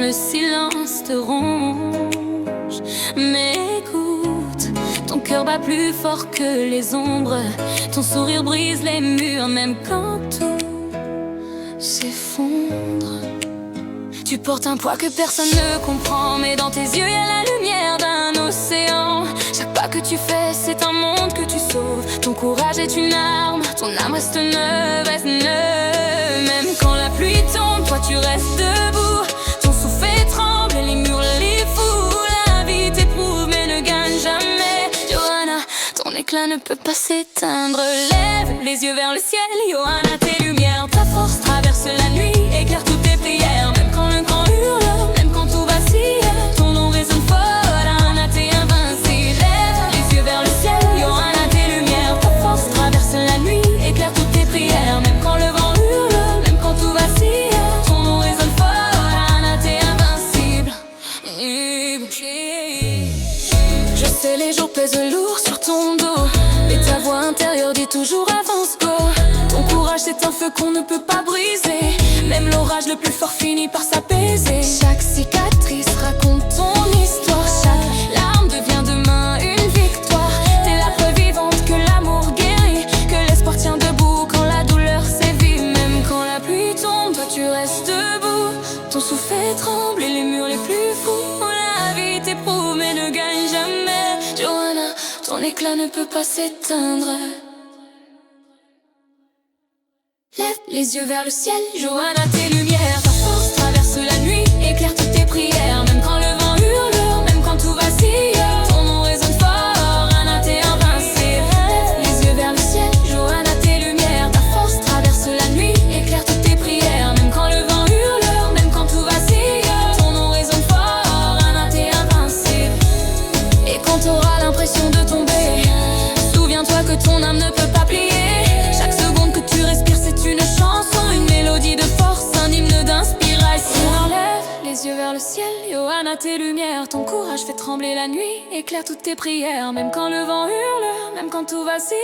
le silence te ronge. Mais écoute, ton cœur bat plus fort que les ombres. Ton sourire brise les murs même quand tout s'effondre. Tu portes un poids que personne ne comprend, mais dans tes yeux y a la lumière d'un océan. Chaque pas que tu fais, c'est un monde que tu sauves. Ton courage est une arme, ton âme reste neuve, reste neuve. Même quand la pluie tombe, toi tu restes debout. Ton souffle tremble et les murs les foulent. La vie t'éprouve mais ne gagne jamais. Johanna, ton éclat ne peut pas s'éteindre. Lève les yeux vers le ciel, Johanna, tes lumières. Ta force traverse la nuit, éclaire toutes tes prières. Même quand le grand hurle, même quand tout vacille, ton nom résonne fort, Johanna, t'es invincible. Lève les yeux vers le ciel, Johanna, tes lumières. Ta force traverse la nuit, éclaire toutes tes prières. Même quand le vent hurle, même quand tout vacille, ton nom résonne fort, Johanna, t'es invincible. Je sais les jours pèsent lourd sur ton dos, mais ta voix intérieure dit toujours avance, go. Ton courage c'est un feu qu'on ne peut pas briser. Même l'orage le plus fort finit par s'apaiser. Chaque cicatrice raconte ton histoire. Chaque larme devient demain une victoire. T'es la preuve vivante que l'amour guérit, que l'espoir tient debout quand la douleur sévit. Même quand la pluie tombe, toi tu restes debout. Ton souffle tremble et les murs les plus fous. La vie t'éprouve mais ne gagne jamais. Johanna, ton éclat ne peut pas s'éteindre. Lève les yeux vers le ciel, Johanna, tes lumières. Ta force traverse la nuit, éclaire toutes tes prières. Même quand le vent hurle, même quand tout vacille, ton nom résonne fort, Johanna, t'es invincible. Lève les yeux vers le ciel, Johanna, tes lumières. Ta force traverse la nuit, éclaire toutes tes prières. Même quand le vent hurle, même quand tout vacille, ton nom résonne fort, Johanna, t'es invincible. Et quand t'auras l'impression de tomber, souviens-toi que ton âme ne peut pas plier. Chaque seconde que tu respires, c'est une chanson, une mélodie de force, un hymne d'inspiration. Lève les yeux vers le ciel, Johanna, tes lumières. Ton courage fait trembler la nuit, éclaire toutes tes prières. Même quand le vent hurle, même quand tout vacille,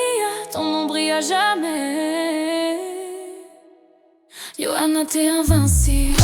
ton nom brille à jamais. Johanna, t'es invincible.